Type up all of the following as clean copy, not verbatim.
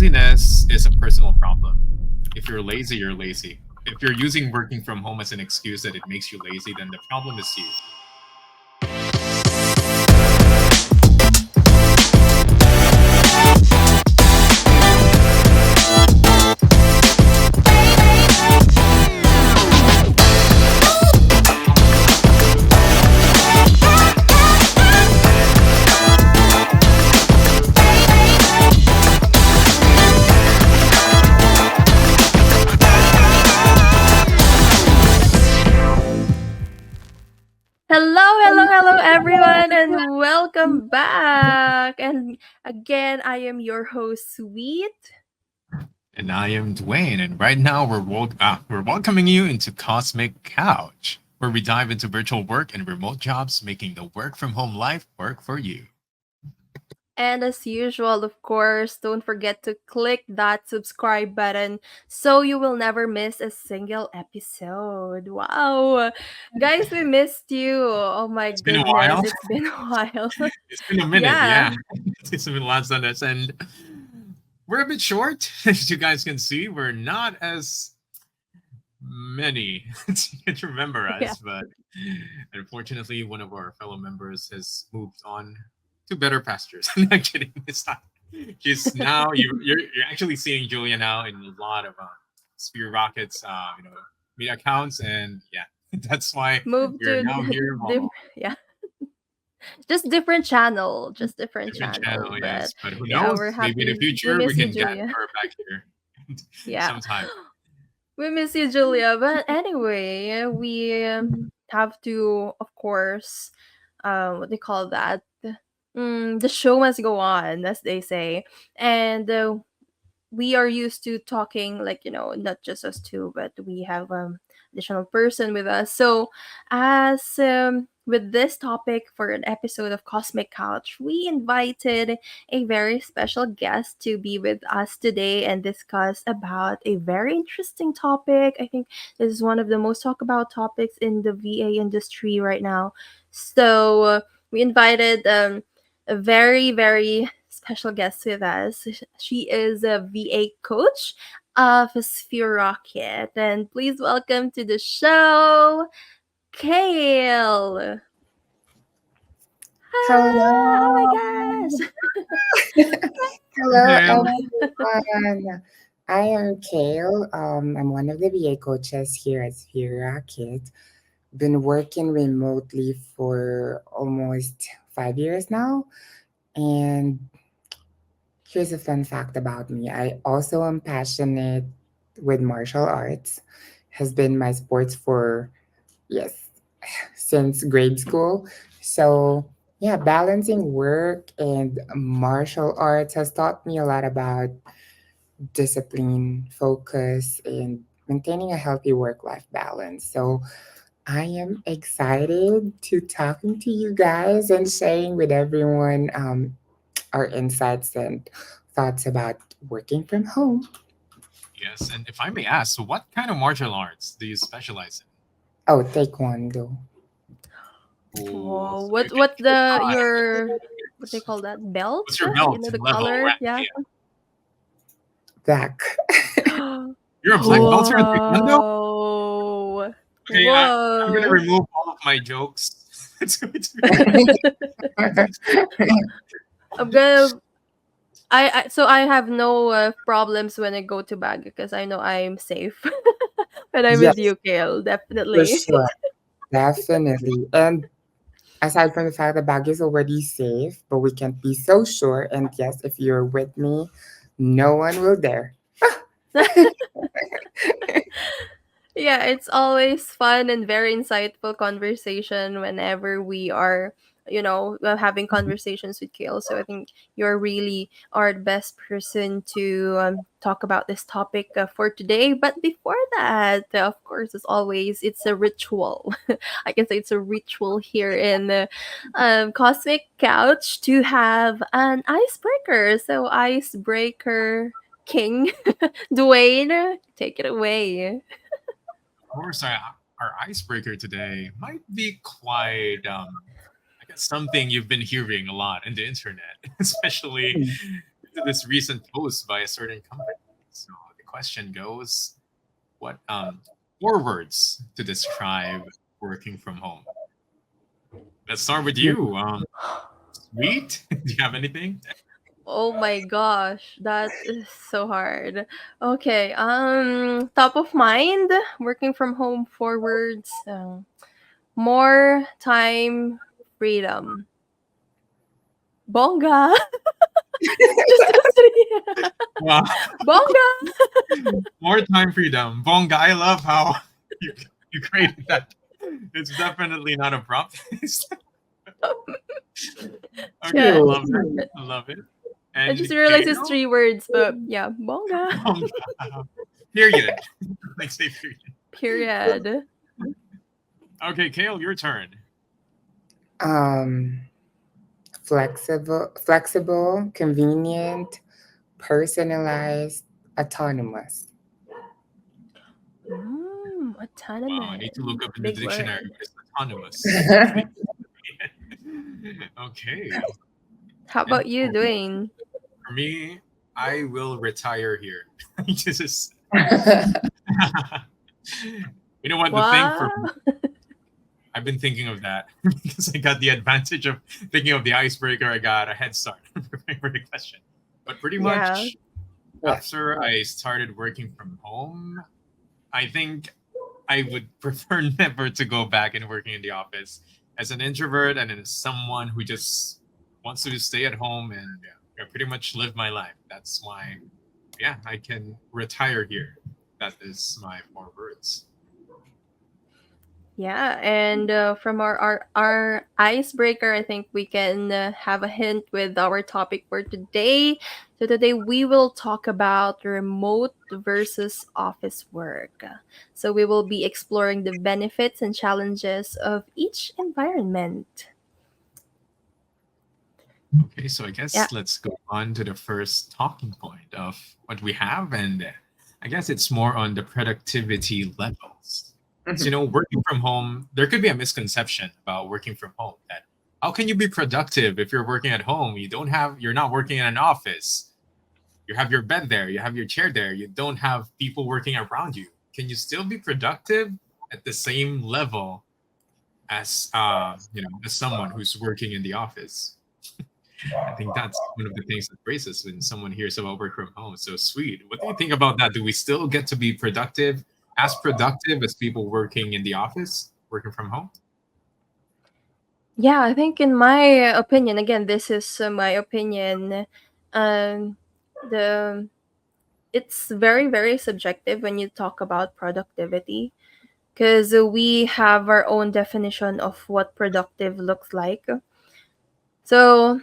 laziness is a personal problem. If you're lazy, you're lazy. If you're using working from home as an excuse that it makes you lazy, then the problem is you. Hello, everyone, and welcome back. And again, I am your host, Sweet. And I am Dwayne, and right now we're welcoming you into Cosmic Couch, where we dive into virtual work and remote jobs, making the work from home life work for you. And as usual, of course, don't forget to click that subscribe button so you will never miss a single episode. Wow. Guys, we missed you. Oh my It's been a goodness, while. it's been a while. It's been a minute, Yeah. yeah. It's been last done this, and we're a bit short, as you guys can see. We're not as many as you can remember Yeah. us, but unfortunately, one of our fellow members has moved on to better pastures. I'm not kidding. It's not. She's now you're actually seeing Julia now in a lot of Spear Rockets, media accounts, and yeah, that's why Move we're to now here. yeah. Just different channel. Just different Different channel, channel. But yes. But who yeah, knows? we're Maybe in the happy. We future we miss you, can get Julia. her back here Yeah. sometime. We miss you, Julia. But anyway, we have to, of course, what they call that? The show must go on, as they say. And we are used to talking, like, not just us two, but we have additional person with us. So, as with this topic for an episode of Cosmic Couch, we invited a very special guest to be with us today and discuss about a very interesting topic. I think this is one of the most talked about topics in the VA industry right now. So we invited a very, very special guest with us. She is a VA coach of Sphere Rocket. And please welcome to the show, Kale. Ah, oh Hello. my gosh. Hello, Hello. everyone. I am Kale. I'm one of the VA coaches here at Sphere Rocket. Been working remotely for almost 5 years now. And here's a fun fact about me. I also am passionate with martial arts. Has been my sports for, yes, since grade school. So, yeah, balancing work and martial arts has taught me a lot about discipline, focus, and maintaining a healthy work life balance. So, I am excited to talking to you guys and sharing with everyone our insights and thoughts about working from home. Yes, and if I may ask, so what kind of martial arts do you specialize Oh, taekwondo. in? Oh, Oh, so what you can what the your what they call that, belt? what's your You belt know the level color, rank? yeah. Yeah. Black. You're a black belt here in Taekwondo? Whoa. Okay, I'm gonna Whoa. remove all of my jokes. It's going to be I'm gonna so I have no problems when I go to bag because I know I'm safe when I'm with Yes, you, Kale. for Definitely. sure. Definitely. And aside from the fact the bag is already safe, but we can't be so sure. And yes, if you're with me, no one will dare. Yeah, it's always fun and very insightful conversation whenever we are, having conversations with Kale. So I think you're really our best person to talk about this topic for today. But before that, of course, as always, it's a ritual. I can say it's a ritual here in the Cosmic Couch to have an icebreaker. So, icebreaker King Dwayne, take it away. Of course, our icebreaker today might be quite, I guess, something you've been hearing a lot in the internet, especially to this recent post by a certain company. So the question goes, what 4 words to describe working from home? Let's start with you. Sweet. Do you have anything? Oh my gosh, that is so hard. Okay, top of mind, working from home forwards, more time, freedom. Bongga! Just those three. Wow. Bongga! More time freedom. Bonga, I love how you, you created that. It's definitely not a prompt. Okay, I Yeah, True. love it. I love it. I And just realized it's Kale? 3 words, but yeah, bongga. Bonga. Period. Like say period. Period. Okay, Kale, your turn. Um, flexible, convenient, personalized, autonomous. Wow, I need to look Autonomous. up in the Big dictionary word. what is autonomous. Okay. How And about you, Dwayne? for me, I will retire here. This is you know what the thing for Wow. I've been thinking of that because I got the advantage of thinking of the icebreaker. I got a head start preparing for the question. But pretty Yeah. much Yeah. after I started working from home, I think I would prefer never to go back and working in the office as an introvert and as someone who just wants to stay at home and pretty much live my life. That's why, yeah, I can retire here. That is my 4 words. Yeah, and from our icebreaker, I think we can have a hint with our topic for today. So today we will talk about remote versus office work. So we will be exploring the benefits and challenges of each environment. Okay, so I Yeah. guess let's go on to the first talking point of what we have, and I guess it's more on the productivity levels. So, Mhm. working from home, there could be a misconception about working from home that how can you be productive if you're working at home? You're not working in an office. You have your bed there, you have your chair there, you don't have people working around you. Can you still be productive at the same level as as someone who's working in the office? I think that's one of the things that raises when someone hears about work from home. So sweet. What do you think about that? Do we still get to be productive as people working in the office, working from home? Yeah, I think in my opinion, again, this is my opinion. Um, the it's very very subjective when you talk about productivity because we have our own definition of what productive looks like. So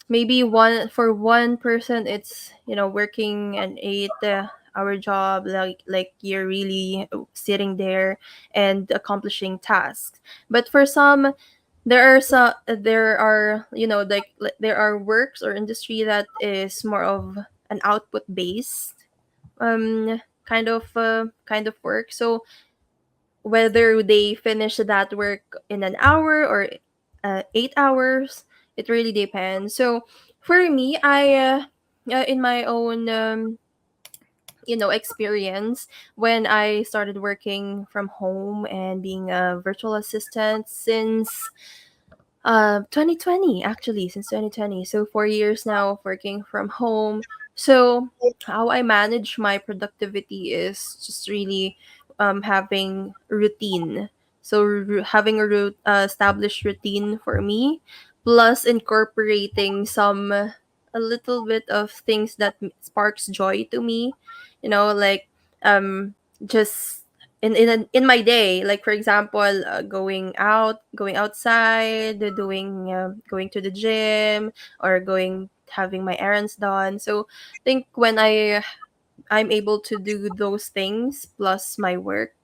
maybe one person it's working an 8 hour job, like you're really sitting there and accomplishing tasks. But for some, there are there are works or industry that is more of an output based kind of work. So whether they finish that work in an hour or 8 hours, it really depends. So for me, in my own experience, when I started working from home and being a virtual assistant since 2020, actually, since 2020. So 4 years now of working from home. So how I manage my productivity is just really having routine. So having a established routine for me, plus incorporating some a little bit of things that sparks joy to me. Like um just in my day, like for example, going outside, going to the gym, or going having my errands done. So I think when I'm able to do those things plus my work,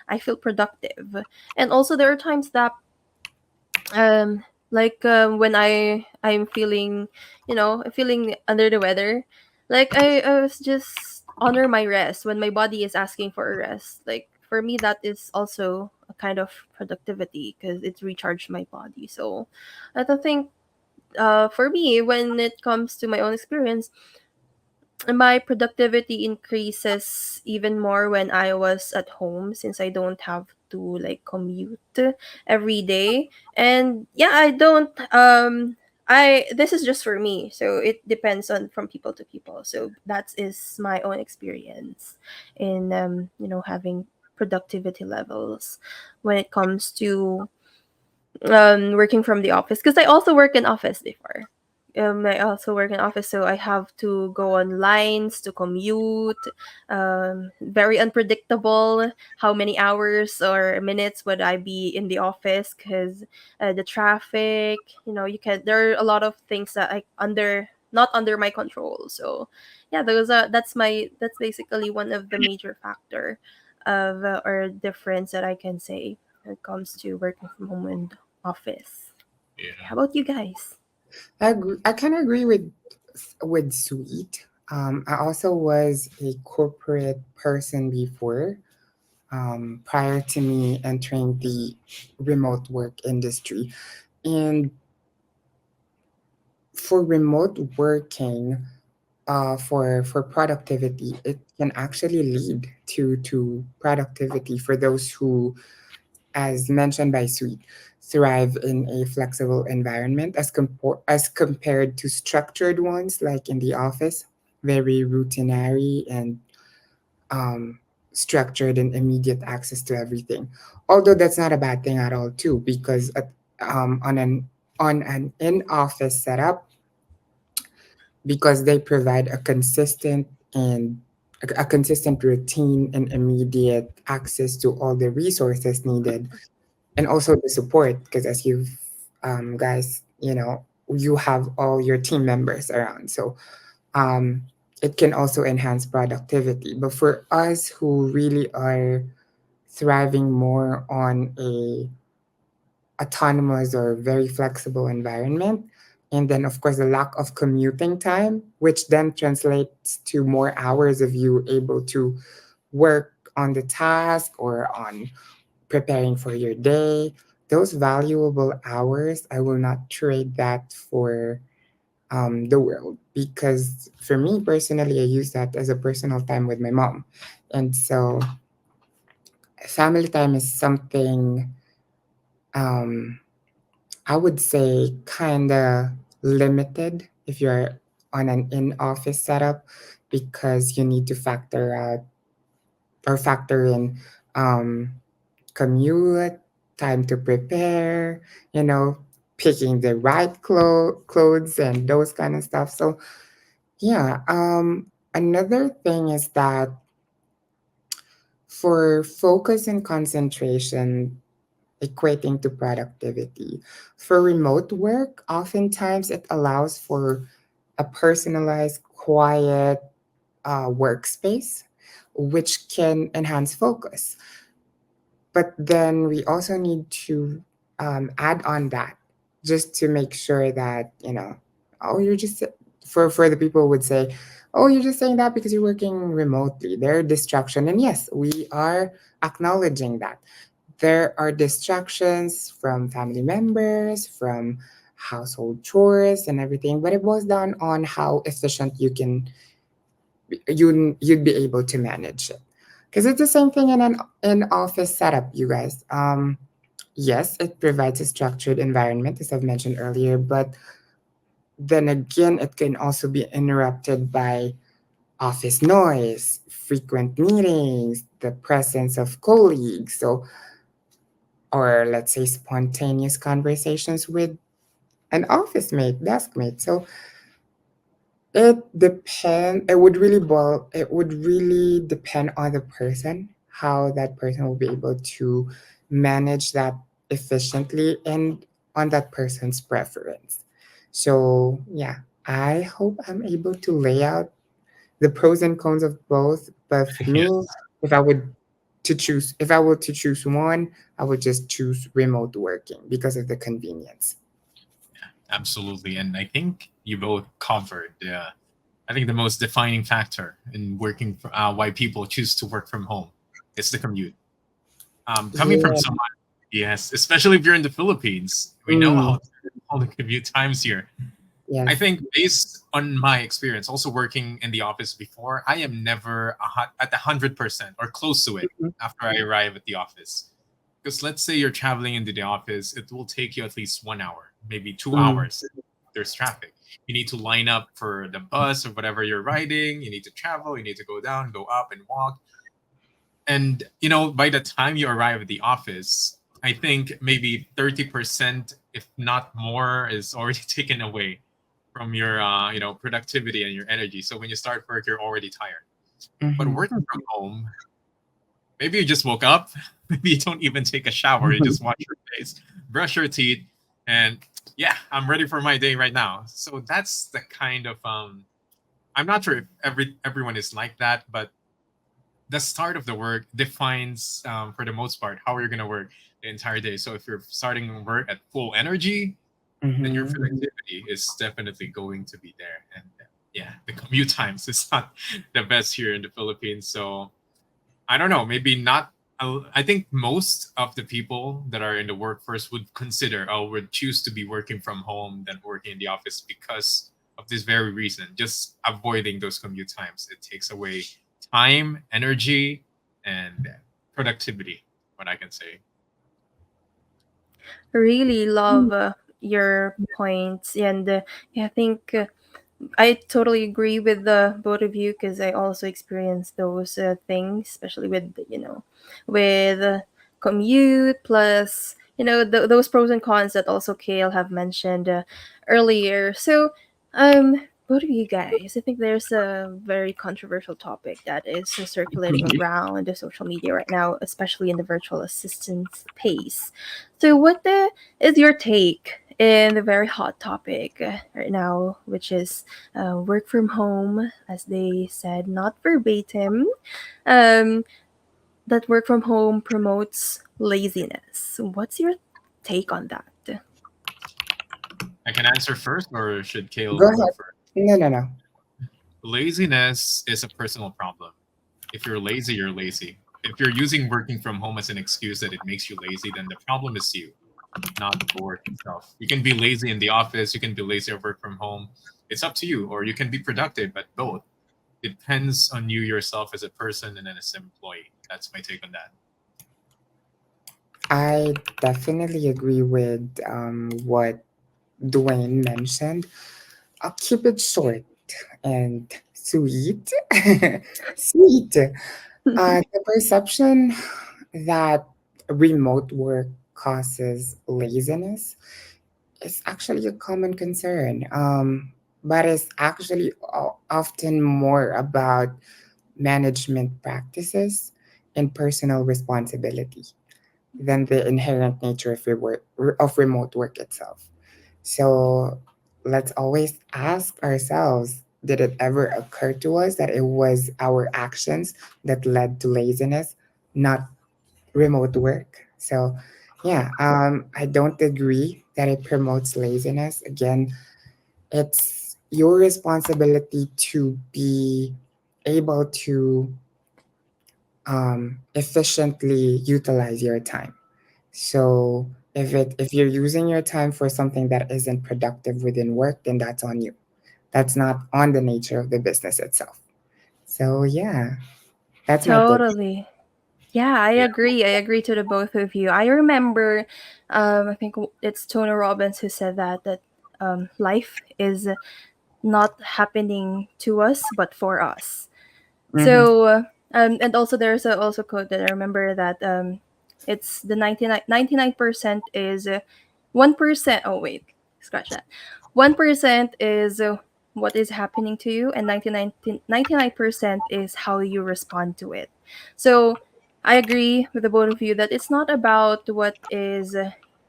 I feel productive. And also there are times that when I'm feeling feeling under the weather, like I was just honor my rest when my body is asking for a rest. Like for me, that is also a kind of productivity because it's recharged my body. So I don't think for me, when it comes to my own experience, my productivity increases even more when I was at home, since I don't have to like commute every day. And yeah, I don't I this is just for me, so it depends on from people to people. So that is my own experience in having productivity levels when it comes to working from the office, because I also work in office before. I also work in office, so I have to go on lines to commute. Very unpredictable. How many hours or minutes would I be in the office? Because the traffic, you can. There are a lot of things that I not under my control. So, yeah, that's basically one of the major factor of or difference that I can say when it comes to working from home and office. Yeah. How about you guys? I kind of agree with Sweet. I also was a corporate person before, prior to me entering the remote work industry. And for remote working, for productivity, it can actually lead to productivity for those who, as mentioned by Sweet, thrive in a flexible environment as compared to structured ones like in the office, very routinary and um, structured and immediate access to everything. Although that's not a bad thing at all too, because on an in-office setup, because they provide and a consistent routine and immediate access to all the resources needed, and also the support, because as you've guys, you have all your team members around, so um, it can also enhance productivity. But for us who really are thriving more on a autonomous or very flexible environment, and then of course the lack of commuting time, which then translates to more hours of you able to work on the task or on preparing for your day, those valuable hours, I will not trade that for the world, because for me personally, I use that as a personal time with my mom. And so family time is something, um, I would say, kind of limited if you're on an in office setup, because you need to factor in um, commute, time to prepare, you know, picking the right clothes and those kind of stuff. So, yeah, another thing is that for focus and concentration equating to productivity, for remote work, oftentimes it allows for a personalized, quiet workspace, which can enhance focus. But then we also need to add on that, just to make sure that, oh, you're just, for the people who would say, oh, you're just saying that because you're working remotely. There are distraction. And yes, we are acknowledging that. There are distractions from family members, from household chores and everything, but it boils down on how efficient you'd be able to manage it, because it's the same thing in an in office setup, you guys. Yes, it provides a structured environment, as I've mentioned earlier, but then again, it can also be interrupted by office noise, frequent meetings, the presence of colleagues, so, or let's say spontaneous conversations with an office mate, desk mate. So it would really depend on the person, how that person will be able to manage that efficiently, and on that person's preference. So yeah, I hope I'm able to lay out the pros and cons of both. But for me, Yes. if I were to choose one, I would just choose remote working because of the convenience. Absolutely. And I think you both covered, I think the most defining factor in why people choose to work from home is the commute. Coming from Yeah. someone, yes, especially if you're in the Philippines, we know Mm, how all the commute times here. I Yes. think based on my experience, also working in the office before, I am never at 100% or close to it Mhm. after I arrive at the office. Because let's say you're traveling into the office, it will take you at least 1 hour, maybe two Mm. hours. There's traffic. You need to line up for the bus or whatever you're riding. You need to travel. You need to go down, go up, and walk. And by the time you arrive at the office, I think maybe 30%, if not more, is already taken away from your productivity and your energy. So when you start work, you're already tired. But Mhm. working from home, maybe you just woke up, maybe you don't even take a shower, you just wash your face, brush your teeth, and yeah, I'm ready for my day right now. So that's the kind of I'm not sure if everyone is like that, but the start of the work defines, for the most part, how you're going to work the entire day. So if you're starting work at full energy, then your Mhm. productivity is definitely going to be there. And yeah, the commute times is not the best here in the Philippines. So I don't know, maybe not. I think most of the people that are in the workforce would consider, would choose to be working from home than working in the office because of this very reason, just avoiding those commute times. It takes away time, energy, and productivity, what I can say. Really love your points, and yeah, I think I totally agree with the both of you because I also experienced those things, especially with with commute plus those pros and cons that also Kale have mentioned earlier. So, um, both of you guys, I think there's a very controversial topic that is circulating around the social media right now, especially in the virtual assistant space. So, is your take in the very hot topic right now, which is work from home, as they said, not verbatim, um, that work from home promotes laziness. What's your take on that? I can answer first, or should Go Kale go ahead. first? No, no, no. Laziness is a personal problem. If you're lazy, you're lazy. If you're using working from home as an excuse that it makes you lazy, then the problem is you, not the work itself. You can be lazy in the office, you can be lazy at work from home. It's up to you, or you can be productive at both. It depends on you yourself as a person and then as an employee. That's my take on that. I definitely agree with what Dwayne mentioned. I'll keep it short and sweet. Sweet. The perception that remote work causes laziness is actually a common concern, but it's actually often more about management practices and personal responsibility than the inherent nature of remote work itself. So let's always ask ourselves, did it ever occur to us that it was our actions that led to laziness, not remote work? So yeah, I don't agree that it promotes laziness. Again, it's your responsibility to be able to efficiently utilize your time. So if you're using your time for something that isn't productive within work, then that's on you. That's not on the nature of the business itself. So yeah, that's my take. Totally. Yeah, I Yeah. agree. I agree to the both of you. I remember, I think it's Tony Robbins who said that life is not happening to us but for us. Mm-hmm. So, and also there's a also quote that I remember that it's the 99% is 1%. Oh wait, scratch that. 1% is what is happening to you, and 99% is how you respond to it. So, I agree with the both of you that it's not about what is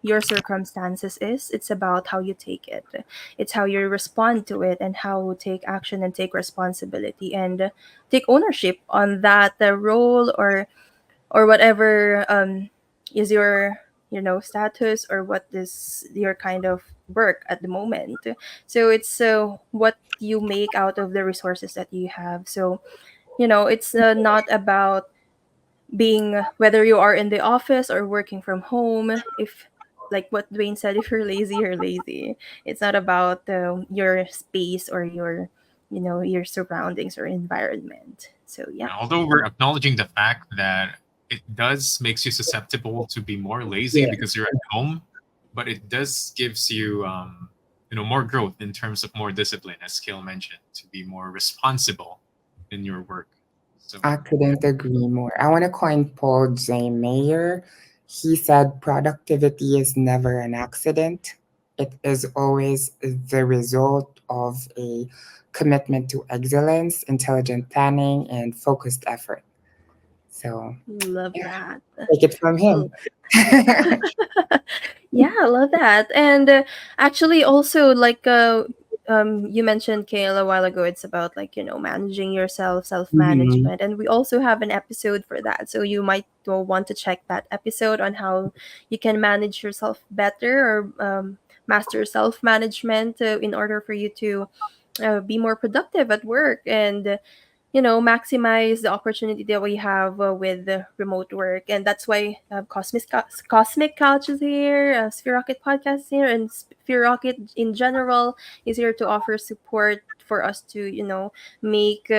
your circumstances is. It's about how you take it. It's how you respond to it and how you take action and take responsibility and take ownership on that role or whatever is your status or what is your kind of work at the moment. So it's what you make out of the resources that you have. So it's not about being whether you are in the office or working from home. If like what Dwayne said, if you're lazy, you're lazy. It's not about your space or your, your surroundings or environment. So yeah. Although we're acknowledging the fact that it does makes you susceptible to be more lazy Yeah. because you're at home, but it does gives you more growth in terms of more discipline, as Kale mentioned, to be more responsible in your work. So I couldn't agree more. I want to coin Paul J. Mayer. He said productivity is never an accident. It is always the result of a commitment to excellence, intelligent planning, and focused effort. So, Love yeah, that. take it from him. Yeah, I love that. And actually, also, like you mentioned, Kale, a while ago, it's about like, managing yourself, self Mhm. management. And we also have an episode for that. So you might want to check that episode on how you can manage yourself better or master self management in order for you to be more productive at work and maximize the opportunity that we have with the remote work. And that's why Cosmic Couch is here, Sphere Rocket Podcast is here, and Sphere Rocket in general is here to offer support for us to, make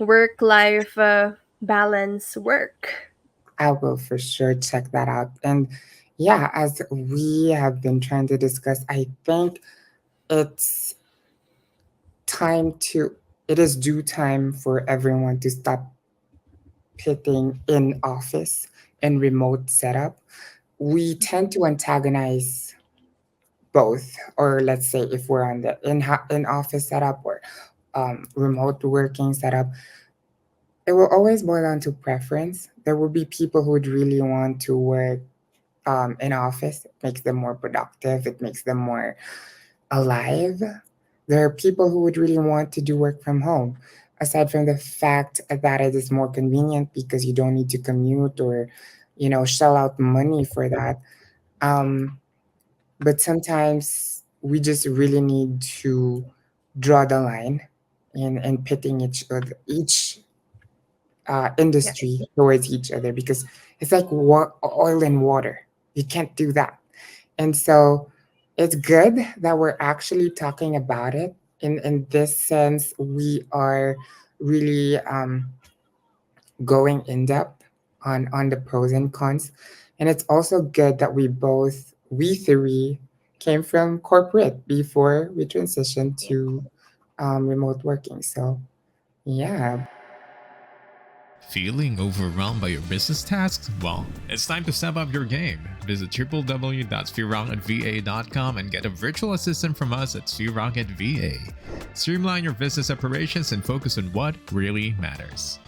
work life balance work. I will for sure check that out. And yeah, as we have been trying to discuss, I think it's time to, it is due time for everyone to stop pitting in office and remote setup. We tend to antagonize both, or let's say if we're on the in office setup or remote working setup, it will always boil down to preference. There will be people who would really want to work in office. It makes them more productive. It makes them more alive. There are people who would really want to do work from home, aside from the fact that it is more convenient because you don't need to commute or, shell out money for that. Um, but sometimes we just really need to draw the line in pitting each Yeah. industry towards each other because it's like oil and water. You can't do that. And so it's good that we're actually talking about it. In this sense, we are really going in depth on the pros and cons. And it's also good that we three came from corporate before we transitioned to remote working. So yeah. feeling overwhelmed by your business tasks? Well, it's time to step up your game. Visit www.spherocketva.com and get a virtual assistant from us at Sphere Rocket VA. Streamline your business operations and focus on what really matters.